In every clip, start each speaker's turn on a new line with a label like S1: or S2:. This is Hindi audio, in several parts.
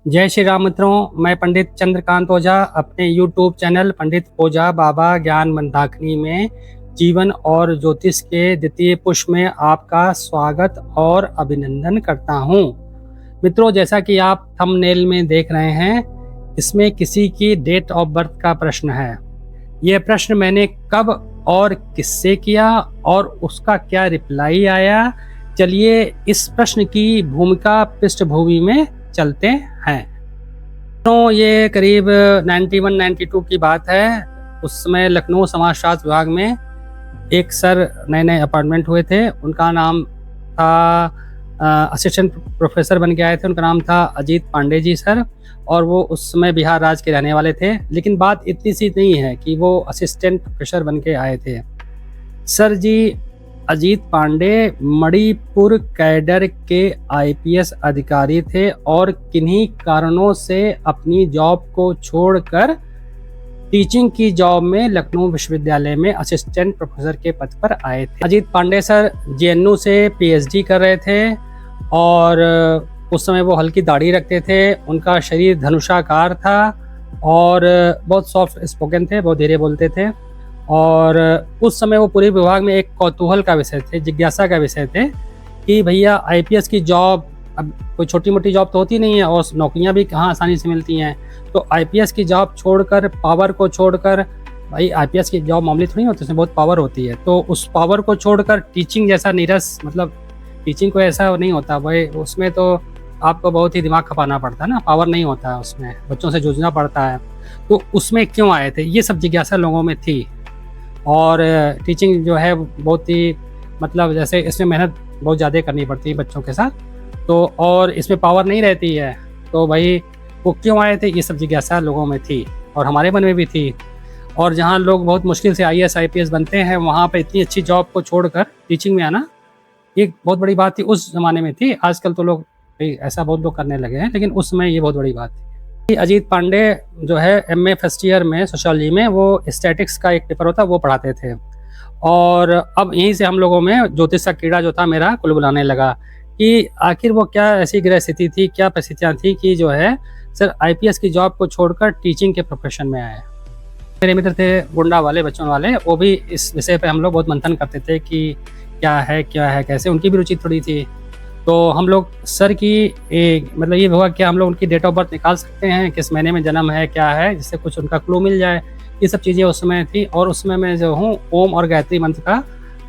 S1: जय श्री राम मित्रों, मैं पंडित चंद्रकांत ओझा अपने YouTube चैनल पंडित ओझा बाबा ज्ञान मंदाकिनी में जीवन और ज्योतिष के द्वितीय पुष्प में आपका स्वागत और अभिनंदन करता हूं। मित्रों, जैसा कि आप थंबनेल में देख रहे हैं, इसमें किसी की डेट ऑफ बर्थ का प्रश्न है। यह प्रश्न मैंने कब और किससे किया और उसका क्या रिप्लाई आया, चलिए इस प्रश्न की भूमिका पृष्ठभूमि में चलते हैं। तो ये करीब 91-92 की बात है। उस समय लखनऊ समाजशास्त्र विभाग में एक सर नए अपॉइंटमेंट हुए थे। उनका नाम था असिस्टेंट प्रोफेसर बन के आए थे। उनका नाम था अजीत पांडे जी सर, और वो उस समय बिहार राज्य के रहने वाले थे। लेकिन बात इतनी सी नहीं है कि वो असिस्टेंट प्रोफेसर बन के आए थे। सर जी अजीत पांडे मणिपुर कैडर के आईपीएस अधिकारी थे और किन्हीं कारणों से अपनी जॉब को छोड़कर टीचिंग की जॉब में लखनऊ विश्वविद्यालय में असिस्टेंट प्रोफेसर के पद पर आए थे। अजीत पांडे सर जेएनयू से पीएचडी कर रहे थे और उस समय वो हल्की दाढ़ी रखते थे। उनका शरीर धनुषाकार था और बहुत सॉफ्ट स्पोकन थे, बहुत धीरे बोलते थे। और उस समय वो पूरे विभाग में एक कौतूहल का विषय थे, जिज्ञासा का विषय थे कि भैया आईपीएस की जॉब अब कोई छोटी मोटी जॉब तो होती नहीं है और नौकरियां भी कहाँ आसानी से मिलती हैं। तो आईपीएस की जॉब छोड़कर, पावर को छोड़कर, भाई आईपीएस की जॉब मामूली थोड़ी होती है, उसमें बहुत पावर होती है। तो उस पावर को छोड़कर टीचिंग जैसा नीरस, मतलब टीचिंग को ऐसा नहीं होता भाई, उसमें तो आपको बहुत ही दिमाग खपाना पड़ता है ना, पावर नहीं होता है उसमें, बच्चों से जूझना पड़ता है। तो उसमें क्यों आए थे, ये सब जिज्ञासा लोगों में थी। और टीचिंग जो है बहुत ही, मतलब जैसे इसमें मेहनत बहुत ज़्यादा करनी पड़ती है बच्चों के साथ, तो और इसमें पावर नहीं रहती है। तो भाई वो क्यों आए थे, ये सब जिज्ञासा लोगों में थी और हमारे मन में भी थी। और जहाँ लोग बहुत मुश्किल से आईएएस आईपीएस बनते हैं, वहाँ पे इतनी अच्छी जॉब को छोड़कर टीचिंग में आना ये बहुत बड़ी बात थी। उस ज़माने में थी, आजकल तो लोग ऐसा बहुत लोग करने लगे हैं, लेकिन उस समय ये बहुत बड़ी बात थी। अजीत पांडे जो है एमए फर्स्ट ईयर में सोशियोलॉजी में, वो स्टैटिक्स का एक पेपर होता है वो पढ़ाते थे। और अब यहीं से हम लोगों में ज्योतिष का कीड़ा जो था मेरा कुलबुलाने लगा कि आखिर वो क्या ऐसी ग्रह स्थिति थी, क्या परिस्थितियाँ थी कि जो है सर आईपीएस की जॉब को छोड़कर टीचिंग के प्रोफेशन में आए। मेरे मित्र थे गुंडा वाले, बच्चों वाले, वो भी इस विषय पे हम लोग बहुत मंथन करते थे कि क्या है कैसे, उनकी भी रुचि थोड़ी थी। तो हम लोग सर की मतलब ये हुआ कि हम लोग उनकी डेट ऑफ बर्थ निकाल सकते हैं, किस महीने में जन्म है, क्या है, जिससे कुछ उनका क्लू मिल जाए। ये सब चीज़ें उस समय थी। और उस समय मैं जो हूँ ओम और गायत्री मंत्र का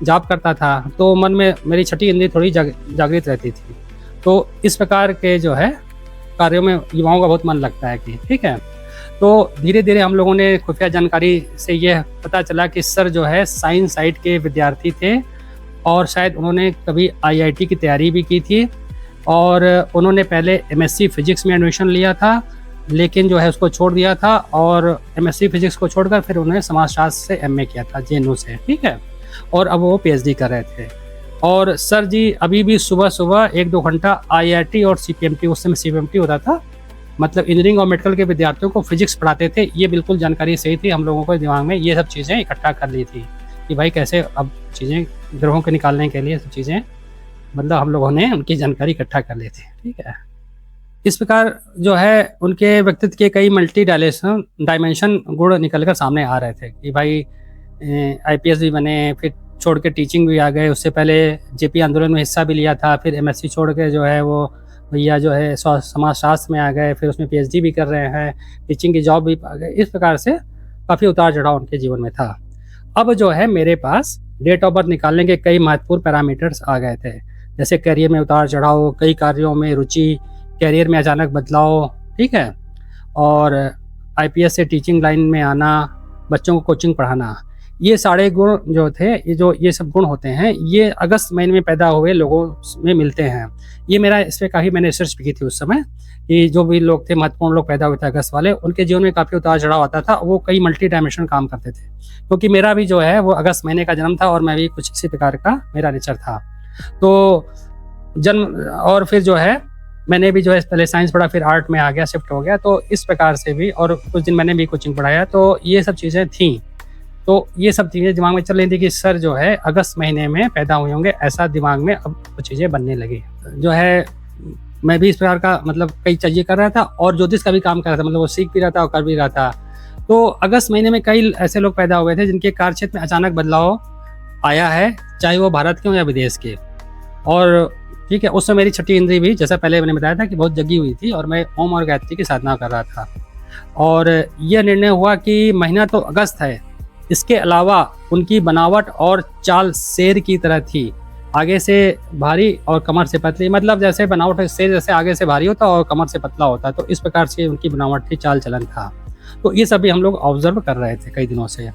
S1: जाप करता था, तो मन में मेरी छठी इंद्री थोड़ी जागृत रहती थी। तो इस प्रकार के जो है कार्यों में युवाओं का बहुत मन लगता है कि ठीक है। तो धीरे धीरे हम लोगों ने खुफिया जानकारी से यह पता चला कि सर जो है साइंस साइड के विद्यार्थी थे और शायद उन्होंने कभी आईआईटी की तैयारी भी की थी। और उन्होंने पहले एमएससी फिजिक्स में एडमिशन लिया था, लेकिन जो है उसको छोड़ दिया था। और एमएससी फिजिक्स को छोड़कर फिर उन्होंने समाजशास्त्र से एमए किया था जेएनयू से, ठीक है। और अब वो पीएचडी कर रहे थे। और सर जी अभी भी सुबह सुबह 1-2 घंटा आईआईटी और सीपीएमटी, उस समय सीपीएमटी होता था, मतलब इंजीनियरिंग और मेडिकल के विद्यार्थियों को फिजिक्स पढ़ाते थे। ये बिल्कुल जानकारी सही थी, हम लोगों को दिमाग में ये सब चीज़ें इकट्ठा कर ली थी कि भाई कैसे अब चीज़ें ग्रहों के निकालने के लिए सब चीज़ें, मतलब हम लोगों ने उनकी जानकारी इकट्ठा कर ली थी, ठीक है। इस प्रकार जो है उनके व्यक्तित्व के कई मल्टी डायमेंशन गुण निकल कर सामने आ रहे थे कि भाई आईपीएस भी बने, फिर छोड़ के टीचिंग भी आ गए। उससे पहले जेपी आंदोलन में हिस्सा भी लिया था, फिर एमएससी छोड़ के जो है वो भैया जो है समाजशास्त्र में आ गए, फिर उसमें पीएचडी भी कर रहे हैं, टीचिंग की जॉब भी पा गए। इस प्रकार से काफ़ी उतार चढ़ाव उनके जीवन में था। अब जो है मेरे पास डेट ऑफ बर्थ निकालने के कई महत्वपूर्ण पैरामीटर्स आ गए थे, जैसे करियर में उतार चढ़ाव, कई कार्यों में रुचि, करियर में अचानक बदलाव, ठीक है, और आईपीएस से टीचिंग लाइन में आना, बच्चों को कोचिंग पढ़ाना। ये सारे गुण जो थे, ये सब गुण होते हैं, ये अगस्त महीने में पैदा हुए लोगों में मिलते हैं। ये मेरा इस पर काफ़ी मैंने रिसर्च भी की थी उस समय कि जो भी लोग थे, महत्वपूर्ण लोग पैदा हुए थे अगस्त वाले, उनके जीवन में काफ़ी उतार चढ़ाव आता था। वो कई मल्टी डायमेंशन काम करते थे, क्योंकि मेरा भी जो है वो अगस्त महीने का जन्म था और मैं भी कुछ इसी प्रकार का मेरा नेचर था। तो जन्म, और फिर जो है मैंने भी जो है पहले साइंस पढ़ा, फिर आर्ट में आ गया, शिफ्ट हो गया। तो इस प्रकार से भी, और कुछ दिन मैंने भी कोचिंग पढ़ाया, तो ये सब चीज़ें थीं। तो ये सब चीज़ें दिमाग में चल रही थी कि सर जो है अगस्त महीने में पैदा हुए होंगे, ऐसा दिमाग में अब कुछ चीज़ें बनने लगी। जो है मैं भी इस प्रकार का मतलब कई चीज़ें कर रहा था और ज्योतिष का भी काम कर रहा था, मतलब वो सीख भी रहा था और कर भी रहा था। तो अगस्त महीने में कई ऐसे लोग पैदा हुए थे जिनके कार्य क्षेत्र में अचानक बदलाव आया है, चाहे वो भारत के हों या विदेश के। और ठीक है, उस समय मेरी छठी इंद्री भी, जैसा पहले मैंने बताया था, कि बहुत जगी हुई थी और मैं ओम और गायत्री की साधना कर रहा था। और यह निर्णय हुआ कि महीना तो अगस्त है, इसके अलावा उनकी बनावट और चाल शेर की तरह थी, आगे से भारी और कमर से पतली। मतलब जैसे बनावट शेर जैसे आगे से भारी होता और कमर से पतला होता, तो इस प्रकार से उनकी बनावट थी, चाल चलन था। तो ये सभी हम लोग ऑब्जर्व कर रहे थे कई दिनों से।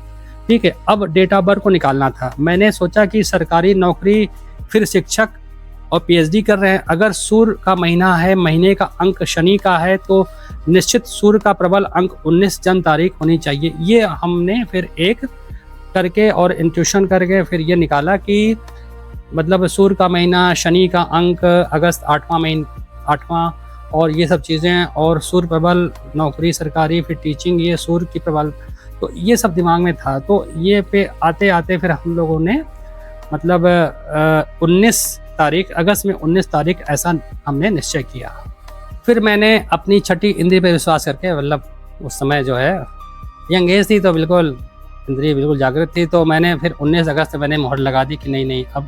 S1: ठीक है, अब डेट ऑफ बर्थ को निकालना था। मैंने सोचा कि सरकारी नौकरी, फिर शिक्षक और पीएचडी कर रहे हैं, अगर सूर्य का महीना है, महीने का अंक शनि का है, तो निश्चित सूर्य का प्रबल अंक 19 जन्म तारीख होनी चाहिए। ये हमने फिर एक करके और इंट्यूशन करके फिर ये निकाला कि मतलब सूर्य का महीना, शनि का अंक, अगस्त 8वां और ये सब चीज़ें, और सूर्य प्रबल, नौकरी सरकारी, फिर टीचिंग, ये सूर्य की प्रबल, तो ये सब दिमाग में था। तो ये पे आते आते फिर हम लोगों ने मतलब 19 तारीख, अगस्त में 19 तारीख ऐसा हमने निश्चय किया। फिर मैंने अपनी छठी इंद्री पे विश्वास करके, मतलब उस समय जो है यंग एज थी तो बिल्कुल इंद्री बिल्कुल जागृत थी, तो मैंने फिर 19 अगस्त मैंने मोहर लगा दी कि नहीं अब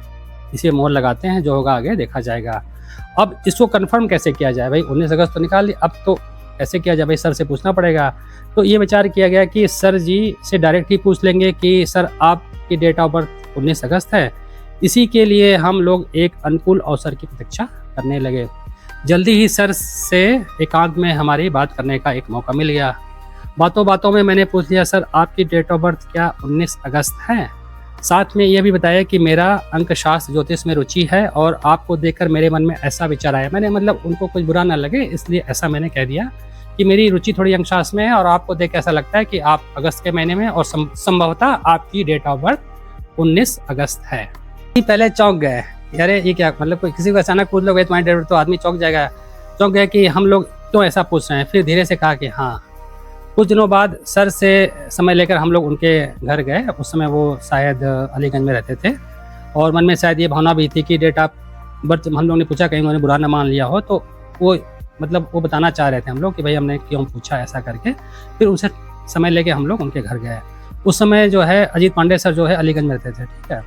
S1: इसे मोहर लगाते हैं, जो होगा आगे देखा जाएगा। अब इसको कंफर्म कैसे किया जाए भाई, 19 अगस्त तो निकाल ली, अब तो कैसे किया जाए भाई, सर से पूछना पड़ेगा। तो ये विचार किया गया कि सर जी से डायरेक्ट ही पूछ लेंगे कि सर आपकी डेट ऑफ बर्थ 19 अगस्त है। इसी के लिए हम लोग एक अनुकूल अवसर की प्रतीक्षा करने लगे। जल्दी ही सर से एकांत में हमारी बात करने का एक मौका मिल गया। बातों बातों में मैंने पूछ लिया, सर आपकी डेट ऑफ बर्थ क्या 19 अगस्त है? साथ में यह भी बताया कि मेरा अंक शास्त्र ज्योतिष में रुचि है और आपको देखकर मेरे मन में ऐसा विचार आया। मैंने मतलब उनको कुछ बुरा ना लगे इसलिए ऐसा मैंने कह दिया कि मेरी रुचि थोड़ी अंक शास्त्र में है और आपको देख ऐसा लगता है कि आप अगस्त के महीने में और संभवतः आपकी डेट ऑफ बर्थ 19 अगस्त है। पहले चौंक गए, यारे ये क्या, मतलब कोई किसी को अचानक पूछ लोगे तुम्हारी डेट, तो आदमी चौंक जाएगा। चौंक गए कि हम लोग क्यों ऐसा पूछ रहे हैं। फिर धीरे से कहा कि हाँ। कुछ दिनों बाद सर से समय लेकर हम लोग उनके घर गए। उस समय वो शायद अलीगंज में रहते थे और मन में शायद ये भावना भी थी कि डेट ऑफ बर्थ हम लोग ने पूछा कहीं उन्होंने बुरा ना मान लिया हो, तो वो मतलब वो बताना चाह रहे थे हम लोग कि भाई हमने क्यों पूछा ऐसा करके। फिर उनसे समय लेके हम लोग उनके घर गए। उस समय जो है अजीत पांडे सर जो है अलीगंज में रहते थे, ठीक है,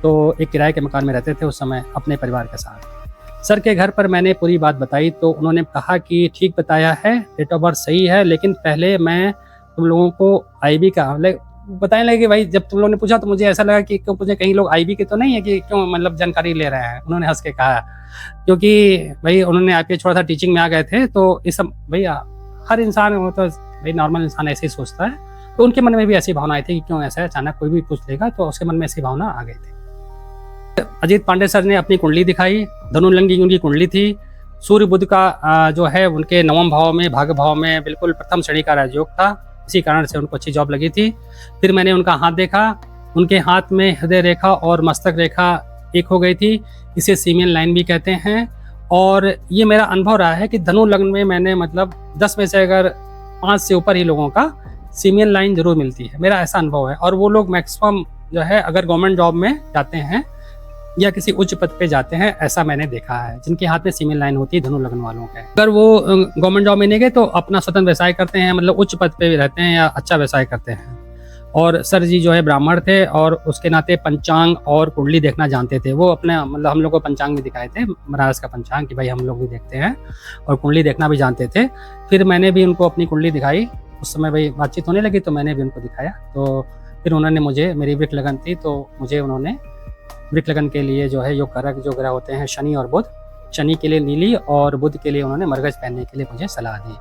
S1: तो एक किराए के मकान में रहते थे उस समय अपने परिवार के साथ। सर के घर पर मैंने पूरी बात बताई तो उन्होंने कहा कि ठीक बताया है, डेट ऑफ बर्थ सही है, लेकिन पहले मैं तुम लोगों को आईबी का बताने लगे कि भाई जब तुम लोगों ने पूछा तो मुझे ऐसा लगा कि क्यों मुझे कहीं लोग आईबी के तो नहीं है कि क्यों मतलब जानकारी ले रहे हैं। उन्होंने हंस के कहा, क्योंकि भाई उन्होंने आईपीएस छोड़ा था, टीचिंग में आ गए थे, तो इस सब भैया हर इंसान वो तो भाई नॉर्मल इंसान ऐसे ही सोचता है, तो उनके मन में भी ऐसी भावना आई थी कि क्यों ऐसा है, अचानक कोई भी पूछ लेगा, तो उसके मन में ऐसी भावना आ गई थी। अजीत पांडे सर ने अपनी कुंडली दिखाई, धनु लग्न उनकी कुंडली थी। सूर्य बुध का जो है उनके 9वें भाव में, भाग्य भाव में बिल्कुल प्रथम श्रेणी का राजयोग था, इसी कारण से उनको अच्छी जॉब लगी थी। फिर मैंने उनका हाथ देखा, उनके हाथ में हृदय रेखा और मस्तक रेखा एक हो गई थी, इसे सीमेन लाइन भी कहते हैं। और ये मेरा अनुभव रहा है कि धनु लग्न में मैंने मतलब 10 में से अगर 5 से ऊपर ही लोगों का सीमेन लाइन जरूर मिलती है, मेरा ऐसा अनुभव है। और वो लोग मैक्सिमम जो है अगर गवर्नमेंट जॉब में जाते हैं या किसी उच्च पद पे जाते हैं, ऐसा मैंने देखा है जिनके हाथ में सीमेन लाइन होती है धनु लग्न वालों के। अगर वो गवर्नमेंट जॉब में नहीं गए तो अपना स्वतंत्र व्यवसाय करते हैं, मतलब उच्च पद पे रहते हैं या अच्छा व्यवसाय करते हैं। और सर जी जो है ब्राह्मण थे और उसके नाते पंचांग और कुंडली देखना जानते थे। वो अपने मतलब हम लोग को पंचांग भी दिखाए थे, बनारस का पंचांग, कि भाई हम लोग भी देखते हैं, और कुंडली देखना भी जानते थे। फिर मैंने भी उनको अपनी कुंडली दिखाई, उस समय भाई बातचीत होने लगी तो मैंने भी उनको दिखाया। तो फिर उन्होंने मुझे, मेरी वृक लगन थी तो मुझे उन्होंने वृक लगन के लिए जो है योग कारक जो ग्रह होते हैं शनि और बुध, शनि के लिए नीली और बुध के लिए उन्होंने मरगज पहनने के लिए मुझे सलाह दी।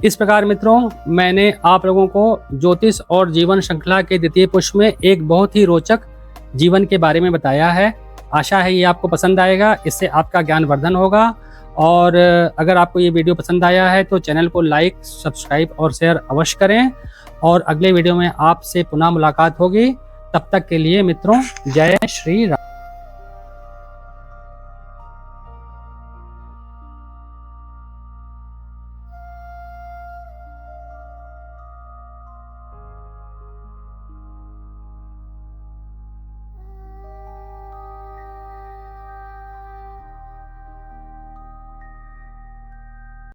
S1: इस प्रकार मित्रों, मैंने आप लोगों को ज्योतिष और जीवन श्रृंखला के द्वितीय पुष्प में एक बहुत ही रोचक जीवन के बारे में बताया है। आशा है ये आपको पसंद आएगा, इससे आपका ज्ञान वर्धन होगा। और अगर आपको ये वीडियो पसंद आया है तो चैनल को लाइक, सब्सक्राइब और शेयर अवश्य करें। और अगले वीडियो में आपसे पुनः मुलाकात होगी। तब तक के लिए मित्रों, जय श्री राम।